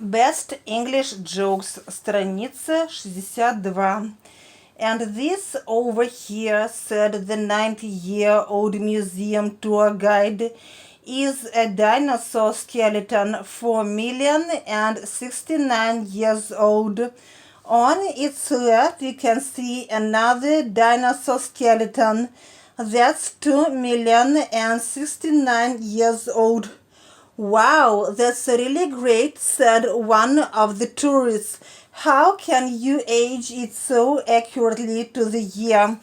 Best English Jokes, страница 62. And this over here, said the 90-year-old museum tour guide, is a dinosaur skeleton 4,069 years old. On its left, you can see another dinosaur skeleton that's 2,069 years old. Wow, that's really great, said one of the tourists. How can you age it so accurately to the year?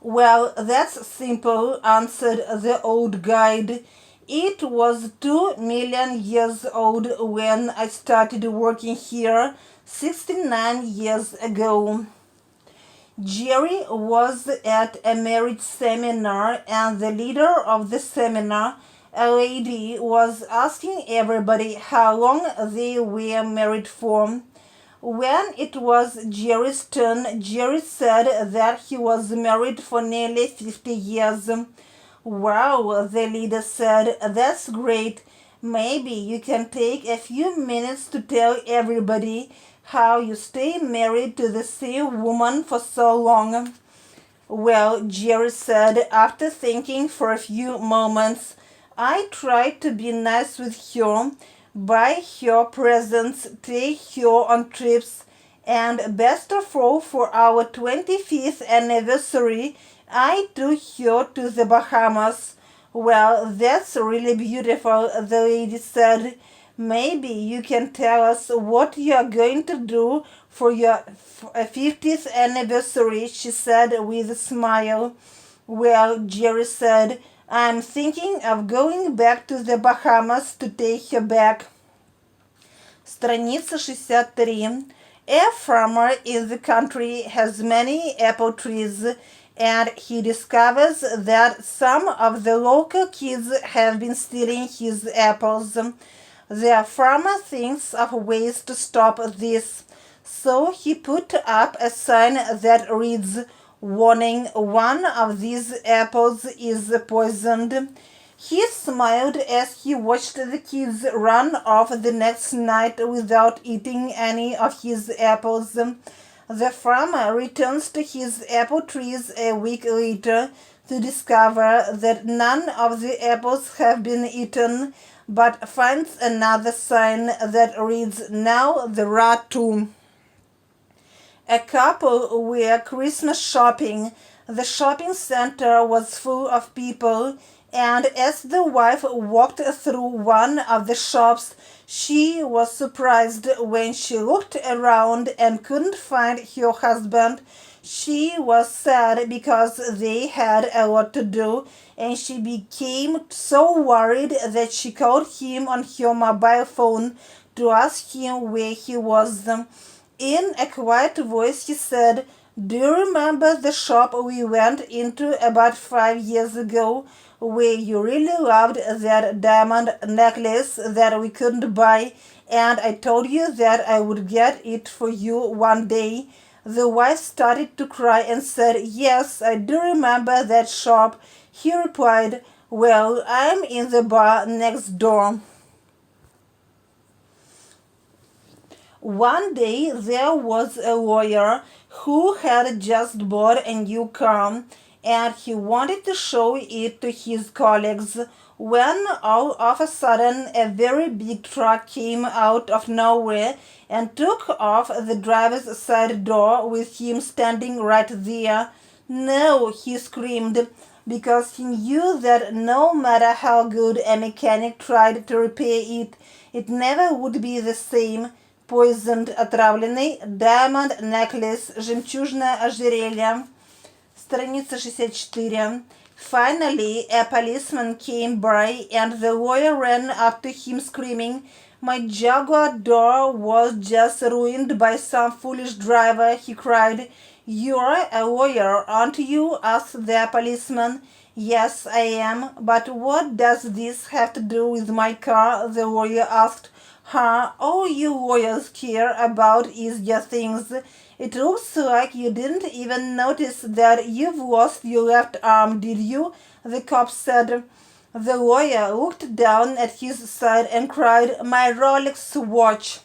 Well, that's simple, answered the old guide. It was 2 million years old when I started working here 69 years ago. Jerry was at a marriage seminar, and the leader of the seminar, a lady, was asking everybody how long they were married for. When it was Jerry's turn, Jerry said that he was married for nearly 50 years. Wow, the leader said, that's great. Maybe you can take a few minutes to tell everybody how you stay married to the same woman for so long. Well, Jerry said, after thinking for a few moments, I try to be nice with her, buy her presents, take her on trips, and best of all, for our 25th anniversary, I took her to the Bahamas. Well, that's really beautiful, the lady said. Maybe you can tell us what you are going to do for your 50th anniversary, she said with a smile. Well, Jerry said, I'm thinking of going back to the Bahamas to take her back. Страница 63. A farmer in the country has many apple trees, and he discovers that some of the local kids have been stealing his apples. The farmer thinks of ways to stop this, so he put up a sign that reads, warning, one of these apples is poisoned. He smiled as he watched the kids run off the next night without eating any of his apples. The farmer returns to his apple trees a week later to discover that none of the apples have been eaten, but finds another sign that reads, now there are two. A couple were Christmas shopping. The shopping center was full of people, and as the wife walked through one of the shops, she was surprised when she looked around and couldn't find her husband. She was sad because they had a lot to do, and she became so worried that she called him on her mobile phone to ask him where he was. In a quiet voice, he said, do you remember the shop we went into about 5 years ago, where you really loved that diamond necklace that we couldn't buy, and I told you that I would get it for you one day? The wife started to cry and said, yes, I do remember that shop. He replied, well, I'm in the bar next door. One day there was a lawyer who had just bought a new car, and he wanted to show it to his colleagues, when all of a sudden a very big truck came out of nowhere and took off the driver's side door with him standing right there. No, he screamed, because he knew that no matter how good a mechanic tried to repair it, it never would be the same. Poisoned, отравленный, diamond necklace, жемчужное ожерелье. Страница 64. Finally, a policeman came by, and the lawyer ran up to him screaming, my Jaguar door was just ruined by some foolish driver, he cried. You're a lawyer, aren't you? Asked the policeman. Yes, I am, but what does this have to do with my car? The lawyer asked. All you lawyers care about is your things. It looks like you didn't even notice that you've lost your left arm, did you? The cop said. The lawyer looked down at his side and cried, "My Rolex watch!"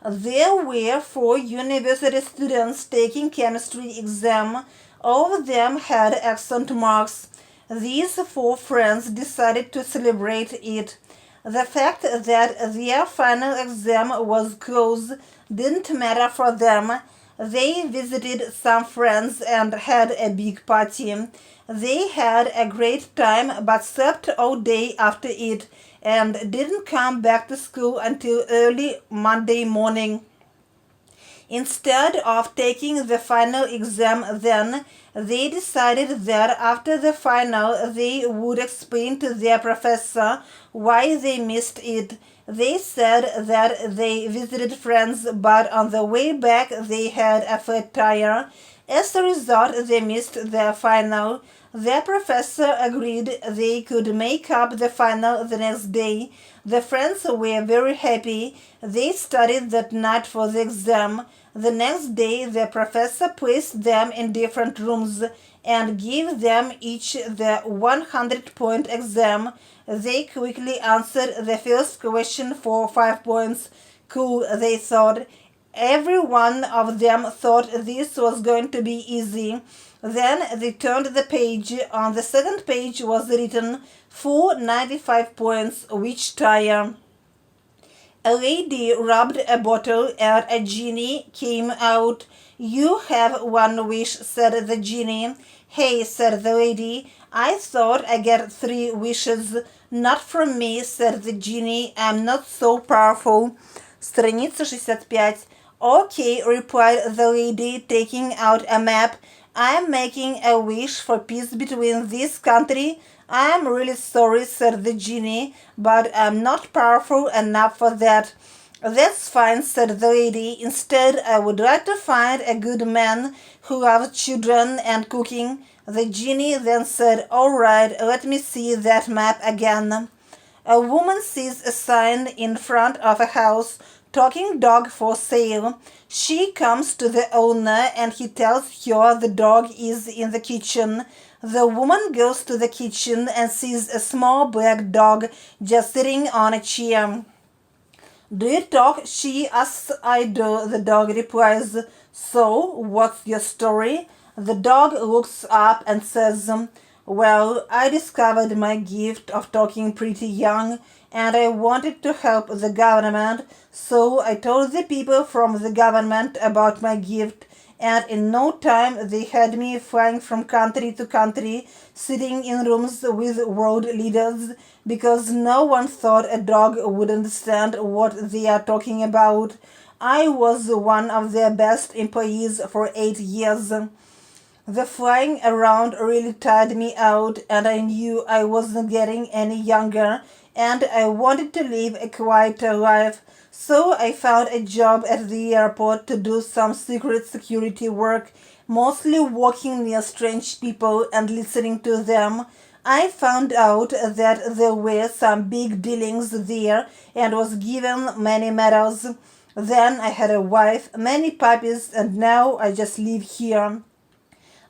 There were 4 university students taking chemistry exam. All of them had excellent marks. These 4 friends decided to celebrate it. The fact that their final exam was close didn't matter for them. They visited some friends and had a big party. They had a great time but slept all day after it and didn't come back to school until early Monday morning. Instead of taking the final exam then, they decided that after the final they would explain to their professor why they missed it. They said that they visited friends but on the way back they had a flat tire. As a result, they missed their final. Their professor agreed they could make up the final the next day. The friends were very happy. They studied that night for the exam. The next day, the professor placed them in different rooms and gave them each the 100-point exam. They quickly answered the first question for 5 points. Cool, they thought. Every one of them thought this was going to be easy. Then they turned the page. On the second page was written 495 points, which tire. A lady rubbed a bottle and a genie came out. "You have one wish," said the genie. "Hey," said the lady, "I thought I get 3 wishes." "Not from me," said the genie. "I'm not so powerful." Страница 65. "Okay," replied the lady, taking out a map. "I'm making a wish for peace between this country." "I'm really sorry," said the genie, "but I'm not powerful enough for that." "That's fine," said the lady. "Instead, I would like to find a good man who loves children and cooking." The genie then said, "All right, let me see that map again." A woman sees a sign in front of a house, "Talking dog for sale." She comes to the owner and he tells her the dog is in the kitchen. The woman goes to the kitchen and sees a small black dog just sitting on a chair. "Do you talk?" she asks. "I do," the dog replies. "So, what's your story?" The dog looks up and says, "Well, I discovered my gift of talking pretty young, and I wanted to help the government, so I told the people from the government about my gift, and in no time they had me flying from country to country, sitting in rooms with world leaders, because no one thought a dog would understand what they are talking about. I was one of their best employees for 8 years. The flying around really tired me out, and I knew I wasn't getting any younger, and I wanted to live a quieter life. So I found a job at the airport to do some secret security work, mostly walking near strange people and listening to them. I found out that there were some big dealings there and was given many medals. Then I had a wife, many puppies, and now I just live here."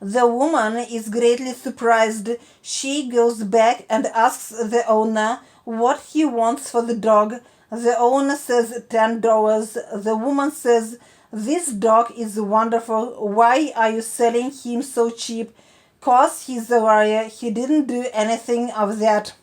The woman is greatly surprised. She goes back and asks the owner what he wants for the dog. The owner says $10. The woman says, "This dog is wonderful. Why are you selling him so cheap?" "'Cause he's a liar. He didn't do anything of that."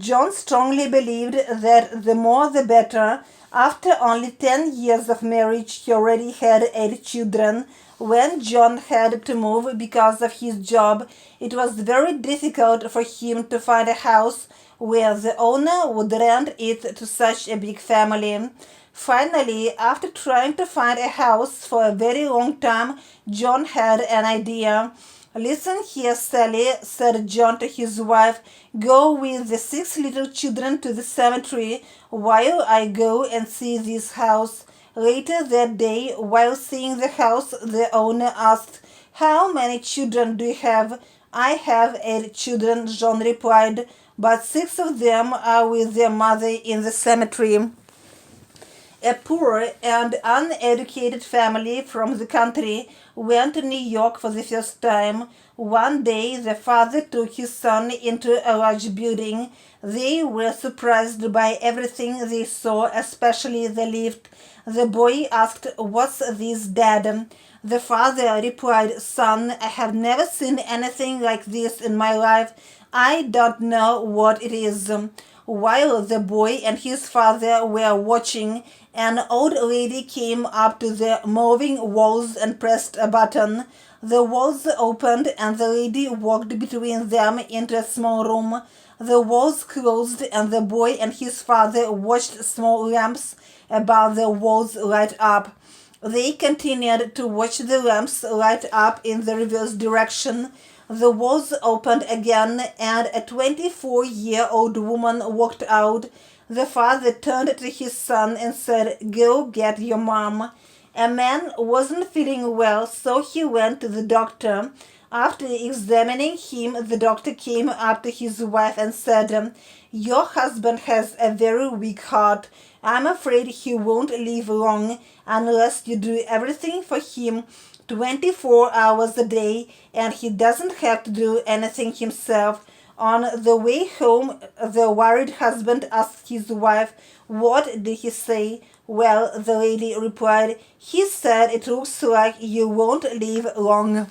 John strongly believed that the more the better. After only 10 years of marriage, he already had 8 children. When John had to move because of his job, it was very difficult for him to find a house where the owner would rent it to such a big family. Finally, after trying to find a house for a very long time, John had an idea. "Listen here, Sally," said John to his wife. "Go with the 6 little children to the cemetery while I go and see this house." Later that day, while seeing the house, the owner asked, "How many children do you have?" "I have 8 children," John replied, "but 6 of them are with their mother in the cemetery." A poor and uneducated family from the country went to New York for the first time. One day, the father took his son into a large building. They were surprised by everything they saw, especially the lift. The boy asked, "What's this, Dad?" The father replied, "Son, I have never seen anything like this in my life. I don't know what it is." While the boy and his father were watching, an old lady came up to the moving walls and pressed a button. The walls opened and the lady walked between them into a small room. The walls closed and the boy and his father watched small lamps above the walls light up. They continued to watch the lamps light up in the reverse direction. The walls opened again and a 24-year-old woman walked out. The father turned to his son and said, "Go get your mom." A man wasn't feeling well, so he went to the doctor. After examining him, the doctor came up to his wife and said, "Your husband has a very weak heart. I'm afraid he won't live long unless you do everything for him 24 hours a day, and he doesn't have to do anything himself." On the way home, the worried husband asked his wife, "What did he say?" "Well," the lady replied, "he said it looks like you won't live long."